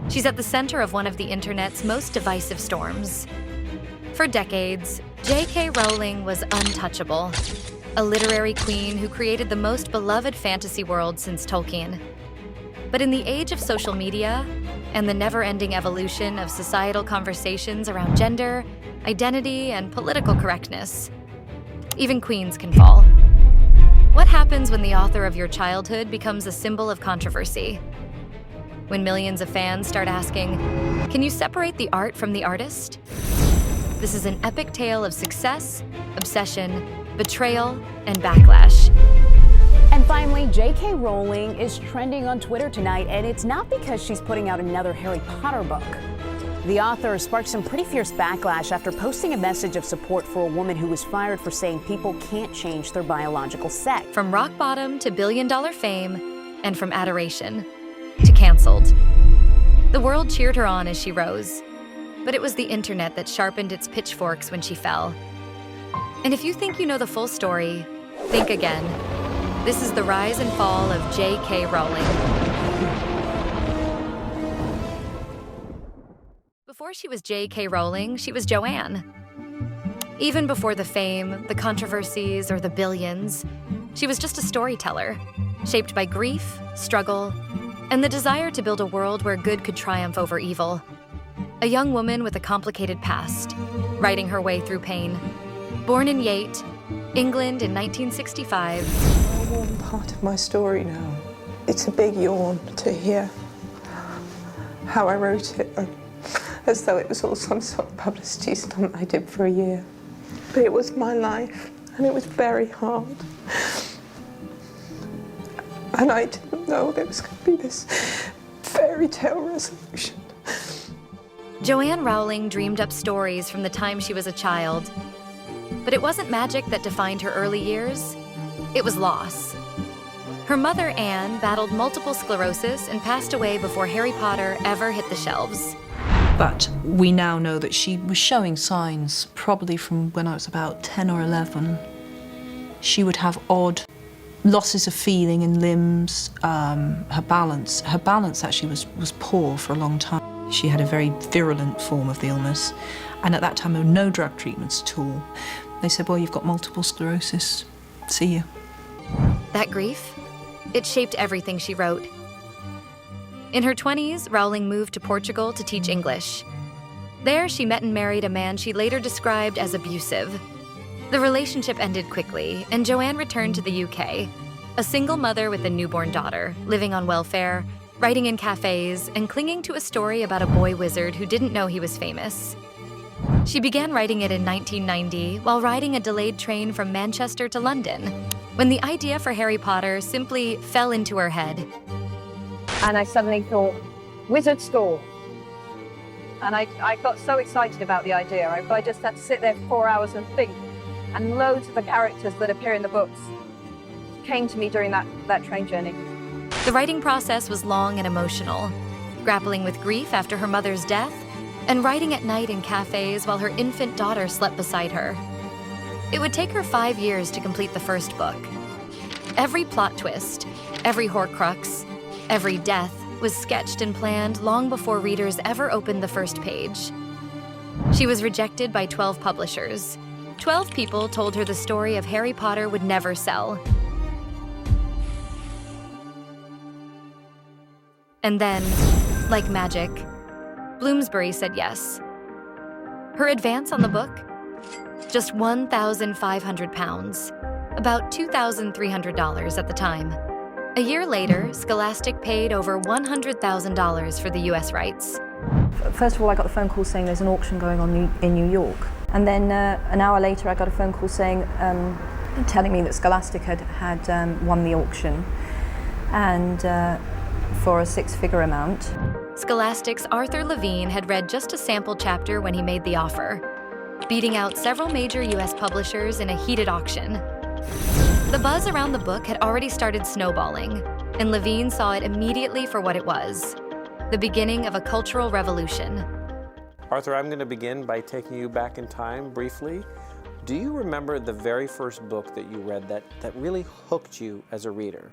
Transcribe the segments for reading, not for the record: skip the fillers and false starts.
She's at the center of one of the internet's most divisive storms. For decades, J.K. Rowling was untouchable, a literary queen who created the most beloved fantasy world since Tolkien. But in the age of social media and the never-ending evolution of societal conversations around gender, identity, and political correctness, even queens can fall. What happens when the author of your childhood becomes a symbol of controversy? When millions of fans start asking, can you separate the art from the artist? This is an epic tale of success, obsession, betrayal, and backlash. And finally, J.K. Rowling is trending on Twitter tonight, and it's not because she's putting out another Harry Potter book. The author sparked some pretty fierce backlash after posting a message of support for a woman who was fired for saying people can't change their biological sex. From rock bottom to billion-dollar fame, and from adoration to canceled. The world cheered her on as she rose, but it was the internet that sharpened its pitchforks when she fell. And if you think you know the full story, think again. This is the rise and fall of J.K. Rowling. Before she was J.K. Rowling, she was Joanne. Even before the fame, the controversies, or the billions, she was just a storyteller, shaped by grief, struggle, and the desire to build a world where good could triumph over evil. A young woman with a complicated past, writing her way through pain. Born in Yate, England in 1965. A warm part of my story now. It's a big yawn to hear how I wrote it, as though it was all some sort of publicity stunt I did for a year. But it was my life, and it was very hard. And I didn't know there was going to be this fairy tale resolution. Joanne Rowling dreamed up stories from the time she was a child. But it wasn't magic that defined her early years. It was loss. Her mother, Anne, battled multiple sclerosis and passed away before Harry Potter ever hit the shelves. But we now know that she was showing signs, probably from when I was about 10 or 11. She would have odd losses of feeling in limbs, her balance actually was poor for a long time. She had a very virulent form of the illness, and at that time there were no drug treatments at all. They said, well, you've got multiple sclerosis, see you. That grief, it shaped everything she wrote. In her 20s, Rowling moved to Portugal to teach English. There, she met and married a man she later described as abusive. The relationship ended quickly, and Joanne returned to the UK, a single mother with a newborn daughter, living on welfare, writing in cafés, and clinging to a story about a boy wizard who didn't know he was famous. She began writing it in 1990 while riding a delayed train from Manchester to London, when the idea for Harry Potter simply fell into her head. And I suddenly thought, wizard school. And I got so excited about the idea. I just had to sit there for 4 hours and think. And loads of the characters that appear in the books came to me during that train journey. The writing process was long and emotional, grappling with grief after her mother's death and writing at night in cafes while her infant daughter slept beside her. It would take her 5 years to complete the first book. Every plot twist, every Horcrux, every death was sketched and planned long before readers ever opened the first page. She was rejected by 12 publishers. 12 people told her the story of Harry Potter would never sell. And then, like magic, Bloomsbury said yes. Her advance on the book? Just £1,500, about $2,300 at the time. A year later, Scholastic paid over $100,000 for the US rights. First of all, I got a phone call saying there's an auction going on in New York. And then an hour later, I got a phone call saying, telling me that Scholastic had won the auction, and for a six-figure amount. Scholastic's Arthur Levine had read just a sample chapter when he made the offer, beating out several major US publishers in a heated auction. The buzz around the book had already started snowballing, and Levine saw it immediately for what it was, the beginning of a cultural revolution. Arthur, I'm going to begin by taking you back in time briefly. Do you remember the very first book that you read that really hooked you as a reader?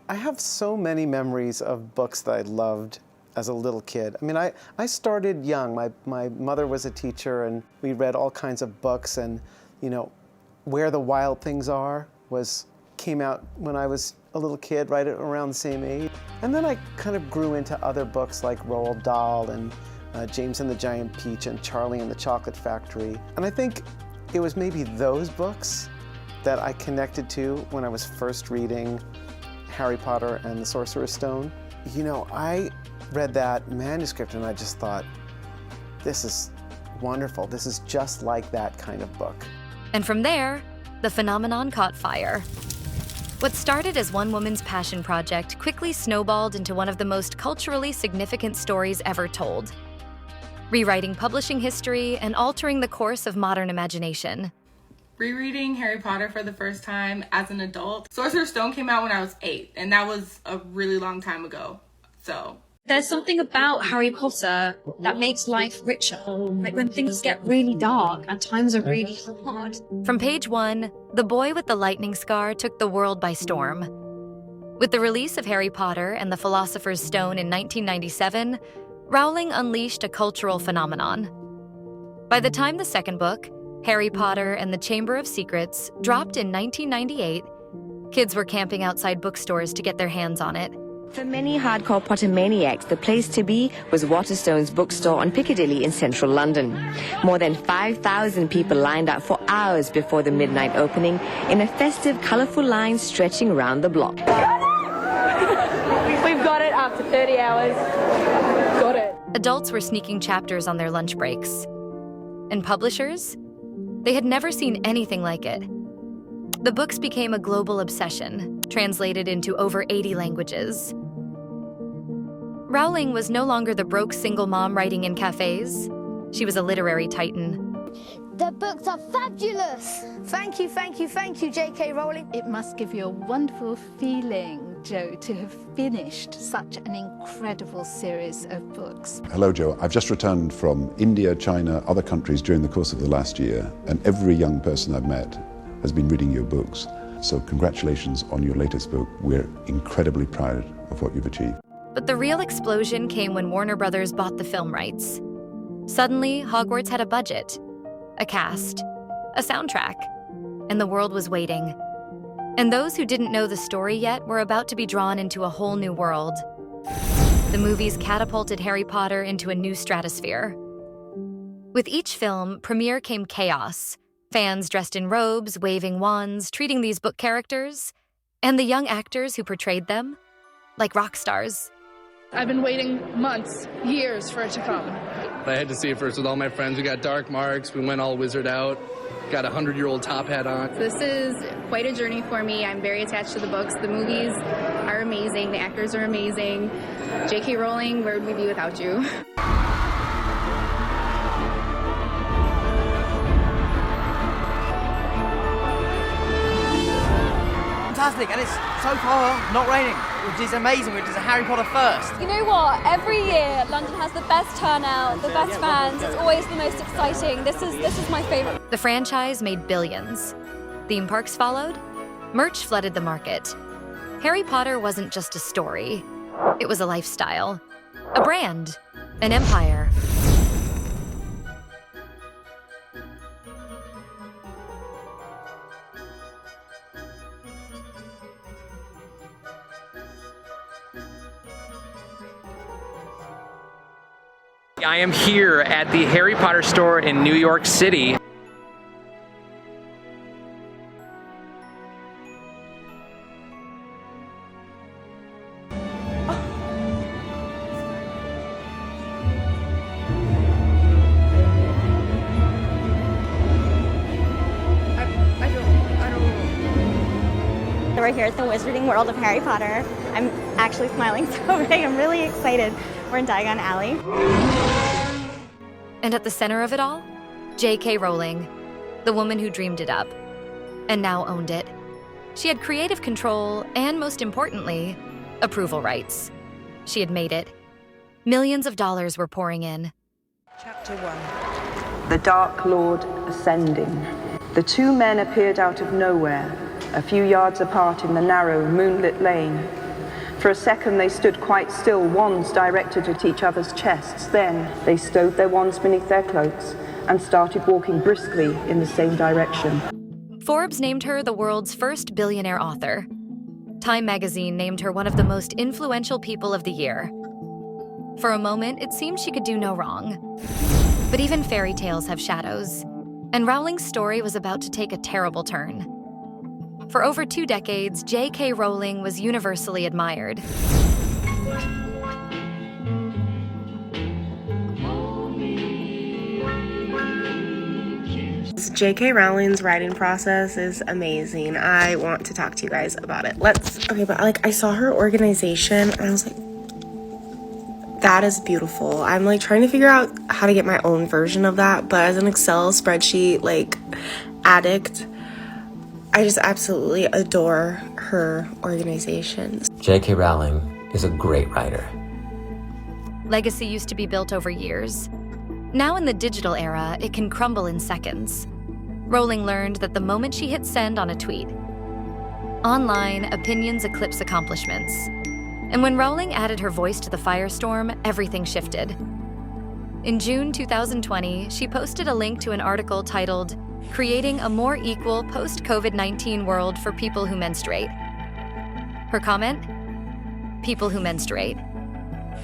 I have so many memories of books that I loved. as a little kid. I mean, I started young. My mother was a teacher, and we read all kinds of books, and, you know, Where the Wild Things Are came out when I was a little kid, right around the same age. And then I kind of grew into other books like Roald Dahl and James and the Giant Peach and Charlie and the Chocolate Factory. And I think it was maybe those books that I connected to when I was first reading Harry Potter and the Sorcerer's Stone. You know, I read that manuscript and I just thought, this is wonderful. This is just like that kind of book. And from there, the phenomenon caught fire. What started as one woman's passion project quickly snowballed into one of the most culturally significant stories ever told, rewriting publishing history and altering the course of modern imagination. Rereading Harry Potter for the first time as an adult. Sorcerer's Stone came out when I was 8, and that was a really long time ago. So there's something about Harry Potter that makes life richer. Like when things get really dark and times are really hard. From page 1, the boy with the lightning scar took the world by storm. With the release of Harry Potter and the Philosopher's Stone in 1997, Rowling unleashed a cultural phenomenon. By the time the second book, Harry Potter and the Chamber of Secrets, dropped in 1998, kids were camping outside bookstores to get their hands on it. For many hardcore Pottermaniacs, the place to be was Waterstone's bookstore on Piccadilly in central London. More than 5,000 people lined up for hours before the midnight opening in a festive, colourful line stretching around the block. We've got it after 30 hours. Got it. Adults were sneaking chapters on their lunch breaks. And publishers? They had never seen anything like it. The books became a global obsession, translated into over 80 languages. Rowling was no longer the broke single mom writing in cafes. She was a literary titan. The books are fabulous! Thank you, thank you, thank you, J.K. Rowling. It must give you a wonderful feeling, Joe, to have finished such an incredible series of books. Hello, Joe. I've just returned from India, China, other countries during the course of the last year, and every young person I've met has been reading your books. So congratulations on your latest book. We're incredibly proud of what you've achieved. But the real explosion came when Warner Brothers bought the film rights. Suddenly, Hogwarts had a budget, a cast, a soundtrack, and the world was waiting. And those who didn't know the story yet were about to be drawn into a whole new world. The movies catapulted Harry Potter into a new stratosphere. With each film, premiere came chaos. Fans dressed in robes, waving wands, treating these book characters, and the young actors who portrayed them, like rock stars. I've been waiting months, years for it to come. I had to see it first with all my friends. We got dark marks, we went all wizard out, got a 100-year-old top hat on. This is quite a journey for me. I'm very attached to the books. The movies are amazing, the actors are amazing. J.K. Rowling, where would we be without you? Fantastic, and it's so far not raining, which is amazing, which is a Harry Potter first. You know what? Every year London has the best turnout, the best fans. It's always the most exciting. This is my favorite. The franchise made billions. Theme parks followed. Merch flooded the market. Harry Potter wasn't just a story. It was a lifestyle, a brand, an empire. I am here at the Harry Potter store in New York City. We're here at the Wizarding World of Harry Potter. I'm actually smiling so big. I'm really excited. We're in Diagon Alley. And at the center of it all, J.K. Rowling, the woman who dreamed it up, and now owned it. She had creative control and, most importantly, approval rights. She had made it. Millions of dollars were pouring in. Chapter 1. The Dark Lord ascending. The two men appeared out of nowhere, a few yards apart in the narrow, moonlit lane. For a second they stood quite still, wands directed at each other's chests. Then they stowed their wands beneath their cloaks and started walking briskly in the same direction. Forbes named her the world's first billionaire author. Time magazine named her one of the most influential people of the year. For a moment, it seemed she could do no wrong. But even fairy tales have shadows, and Rowling's story was about to take a terrible turn. For over 2 decades, J.K. Rowling was universally admired. J.K. Rowling's writing process is amazing. I want to talk to you guys about it. I saw her organization and I was like, that is beautiful. I'm like trying to figure out how to get my own version of that, but as an Excel spreadsheet addict, I just absolutely adore her organizations. J.K. Rowling is a great writer. Legacy used to be built over years. Now in the digital era, it can crumble in seconds. Rowling learned that the moment she hit send on a tweet. Online, opinions eclipse accomplishments. And when Rowling added her voice to the firestorm, everything shifted. In June 2020, she posted a link to an article titled, "Creating a More Equal Post-COVID-19 World for People Who Menstruate." Her comment? People who menstruate.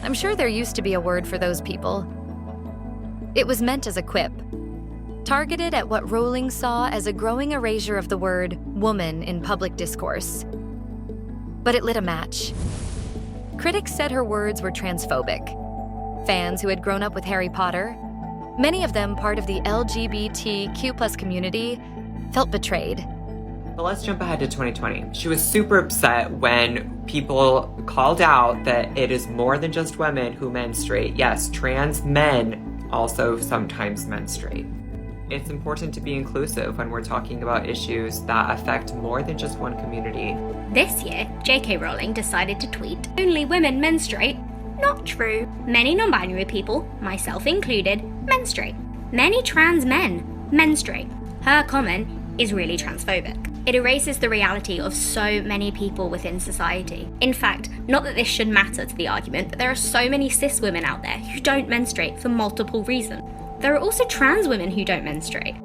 I'm sure there used to be a word for those people. It was meant as a quip, targeted at what Rowling saw as a growing erasure of the word woman in public discourse. But it lit a match. Critics said her words were transphobic. Fans who had grown up with Harry Potter, many of them part of the LGBTQ+ community, felt betrayed. But let's jump ahead to 2020. She was super upset when people called out that it is more than just women who menstruate. Yes, trans men also sometimes menstruate. It's important to be inclusive when we're talking about issues that affect more than just one community. This year, J.K. Rowling decided to tweet, "Only women menstruate." Not true. Many non-binary people, myself included, menstruate. Many trans men menstruate. Her comment is really transphobic. It erases the reality of so many people within society. In fact, not that this should matter to the argument, but there are so many cis women out there who don't menstruate for multiple reasons. There are also trans women who don't menstruate.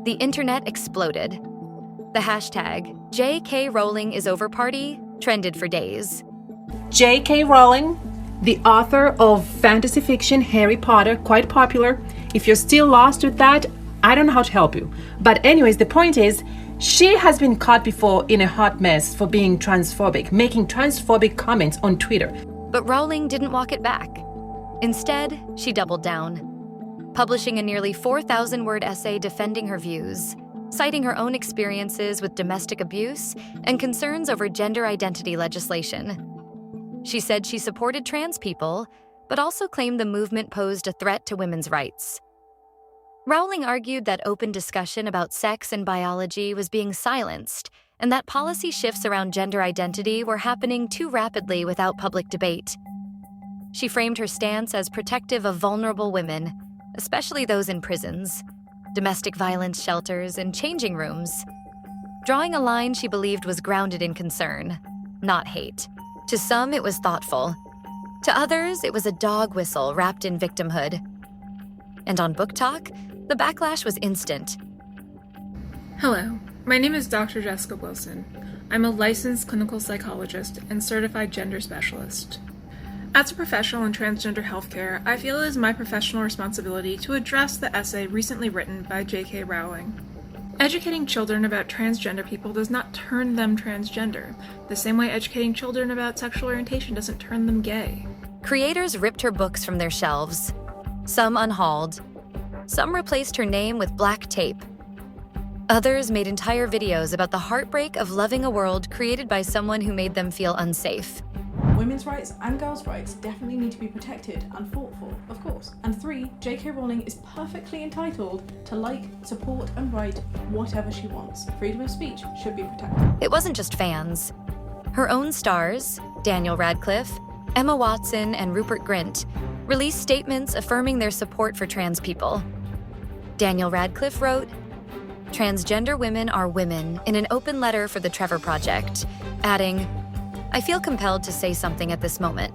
The internet exploded. The hashtag JK Rowling is over party trended for days. J.K. Rowling, the author of fantasy fiction Harry Potter, quite popular. If you're still lost with that, I don't know how to help you. But anyways, the point is, she has been caught before in a hot mess for being transphobic, making transphobic comments on Twitter. But Rowling didn't walk it back. Instead, she doubled down, publishing a nearly 4,000-word essay defending her views, citing her own experiences with domestic abuse and concerns over gender identity legislation. She said she supported trans people, but also claimed the movement posed a threat to women's rights. Rowling argued that open discussion about sex and biology was being silenced, and that policy shifts around gender identity were happening too rapidly without public debate. She framed her stance as protective of vulnerable women, especially those in prisons, domestic violence shelters, and changing rooms, drawing a line she believed was grounded in concern, not hate. To some, it was thoughtful. To others, it was a dog whistle wrapped in victimhood. And on Book Talk, the backlash was instant. Hello, my name is Dr. Jessica Wilson. I'm a licensed clinical psychologist and certified gender specialist. As a professional in transgender healthcare, I feel it is my professional responsibility to address the essay recently written by J.K. Rowling. Educating children about transgender people does not turn them transgender, the same way educating children about sexual orientation doesn't turn them gay. Creators ripped her books from their shelves, some unhauled, some replaced her name with black tape. Others made entire videos about the heartbreak of loving a world created by someone who made them feel unsafe. Women's rights and girls' rights definitely need to be protected and fought for, of course. And 3, J.K. Rowling is perfectly entitled to like, support, and write whatever she wants. Freedom of speech should be protected. It wasn't just fans. Her own stars, Daniel Radcliffe, Emma Watson, and Rupert Grint, released statements affirming their support for trans people. Daniel Radcliffe wrote, "Transgender women are women," in an open letter for the Trevor Project, adding, I feel compelled to say something at this moment.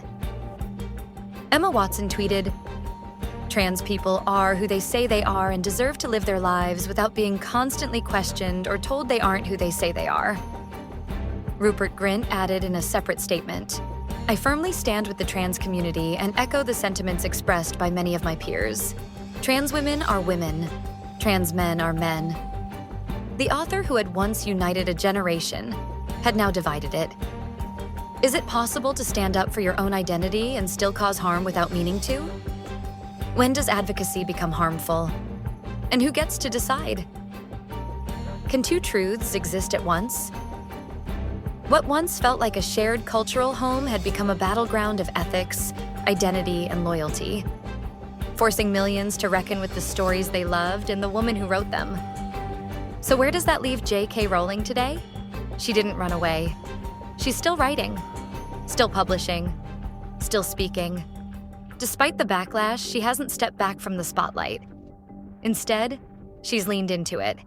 Emma Watson tweeted, "Trans people are who they say they are and deserve to live their lives without being constantly questioned or told they aren't who they say they are." Rupert Grint added in a separate statement, "I firmly stand with the trans community and echo the sentiments expressed by many of my peers. Trans women are women. Trans men are men." The author who had once united a generation had now divided it. Is it possible to stand up for your own identity and still cause harm without meaning to? When does advocacy become harmful? And who gets to decide? Can two truths exist at once? What once felt like a shared cultural home had become a battleground of ethics, identity, and loyalty, forcing millions to reckon with the stories they loved and the woman who wrote them. So where does that leave J.K. Rowling today? She didn't run away. She's still writing, still publishing, still speaking. Despite the backlash, she hasn't stepped back from the spotlight. Instead, she's leaned into it.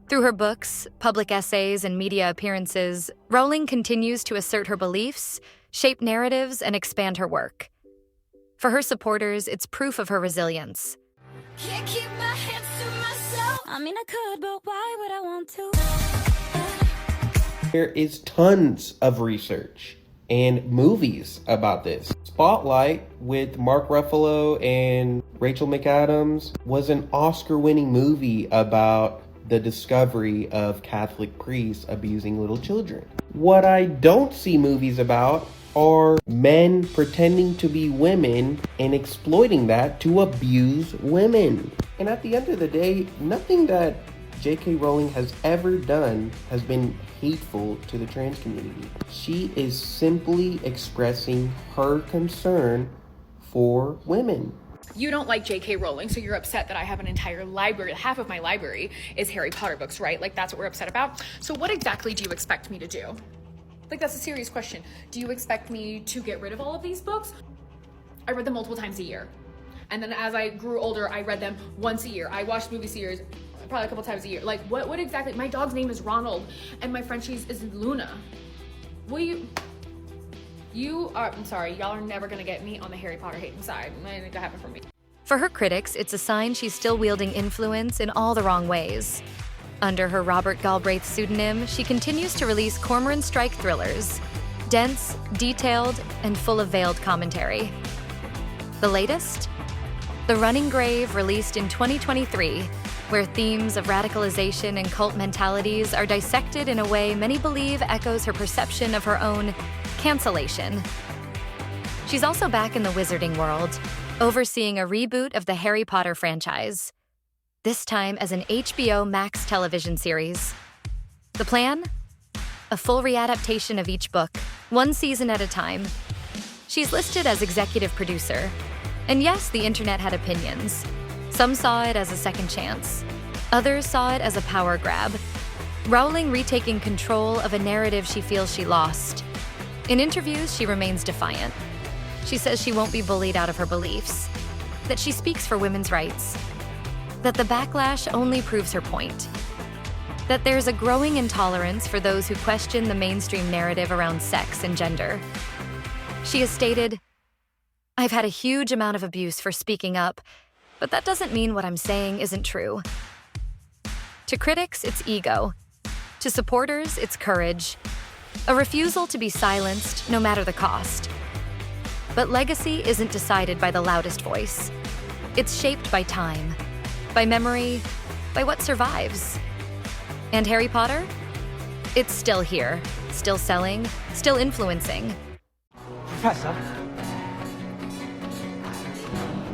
Through her books, public essays, and media appearances, Rowling continues to assert her beliefs, shape narratives, and expand her work. For her supporters, it's proof of her resilience. Can't keep my hands to myself. I mean, I could, but why would I want to? There is tons of research and movies about this. Spotlight with Mark Ruffalo and Rachel McAdams was an Oscar-winning movie about the discovery of Catholic priests abusing little children. What I don't see movies about are men pretending to be women and exploiting that to abuse women. And at the end of the day, nothing that J.K. Rowling has ever done has been hateful to the trans community. She is simply expressing her concern for women. You don't like J.K. Rowling, so you're upset that I have an entire library. Half of my library is Harry Potter books, right? Like, that's what we're upset about. So what exactly do you expect me to do? Like, that's a serious question. Do you expect me to get rid of all of these books? I read them multiple times a year. And then as I grew older, I read them once a year. I watched movie series probably a couple times a year. Like, what exactly? My dog's name is Ronald, and my Frenchie's is Luna. Will you are, I'm sorry, y'all are never gonna get me on the Harry Potter hating side. It ain't gonna happen for me. For her critics, it's a sign she's still wielding influence in all the wrong ways. Under her Robert Galbraith pseudonym, she continues to release Cormoran Strike thrillers, dense, detailed, and full of veiled commentary. The latest? The Running Grave, released in 2023, where themes of radicalization and cult mentalities are dissected in a way many believe echoes her perception of her own cancellation. She's also back in the wizarding world, overseeing a reboot of the Harry Potter franchise, this time as an HBO Max television series. The plan? A full readaptation of each book, one season at a time. She's listed as executive producer. And yes, the internet had opinions. Some saw it as a second chance. Others saw it as a power grab. Rowling retaking control of a narrative she feels she lost. In interviews, she remains defiant. She says she won't be bullied out of her beliefs, that she speaks for women's rights, that the backlash only proves her point, that there's a growing intolerance for those who question the mainstream narrative around sex and gender. She has stated, "I've had a huge amount of abuse for speaking up, but that doesn't mean what I'm saying isn't true." To critics, it's ego. To supporters, it's courage. A refusal to be silenced, no matter the cost. But legacy isn't decided by the loudest voice. It's shaped by time, by memory, by what survives. And Harry Potter? It's still here, still selling, still influencing. Professor,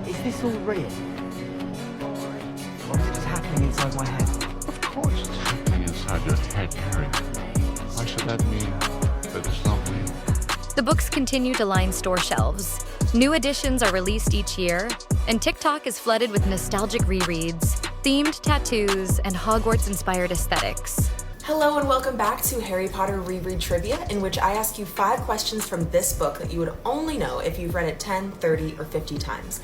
is this all real? Or is it just happening inside my head? Of course it's happening inside your head, Harry. Why should that mean that it's not real? The books continue to line store shelves. New editions are released each year, and TikTok is flooded with nostalgic rereads, themed tattoos, and Hogwarts-inspired aesthetics. Hello and welcome back to Harry Potter Reread Trivia, in which I ask you 5 questions from this book that you would only know if you've read it 10, 30, or 50 times.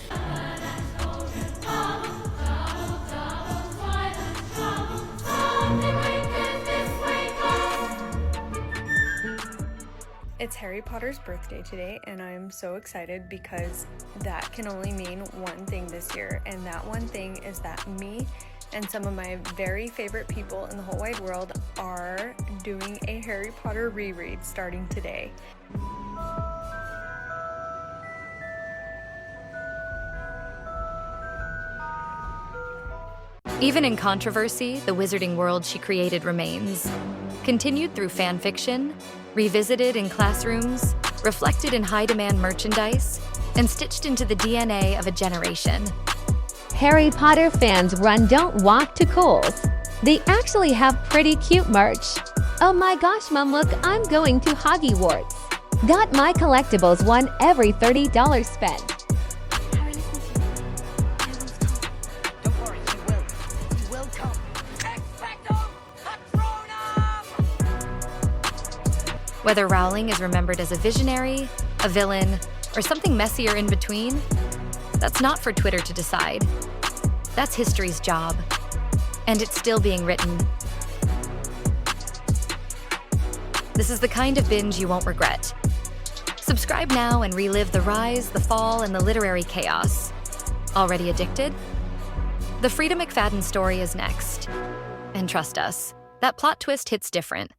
It's Harry Potter's birthday today, and I'm so excited because that can only mean one thing this year, and that one thing is that me and some of my very favorite people in the whole wide world are doing a Harry Potter reread starting today. Even in controversy, the wizarding world she created remains. Continued through fan fiction, revisited in classrooms, reflected in high-demand merchandise, and stitched into the DNA of a generation. Harry Potter fans run Don't Walk to Kohl's. They actually have pretty cute merch. Oh my gosh, Mom, look, I'm going to Hogwarts. Got my collectibles won every $30 spent. Whether Rowling is remembered as a visionary, a villain, or something messier in between, that's not for Twitter to decide. That's history's job, and it's still being written. This is the kind of binge you won't regret. Subscribe now and relive the rise, the fall, and the literary chaos. Already addicted? The Frida McFadden story is next. And trust us, that plot twist hits different.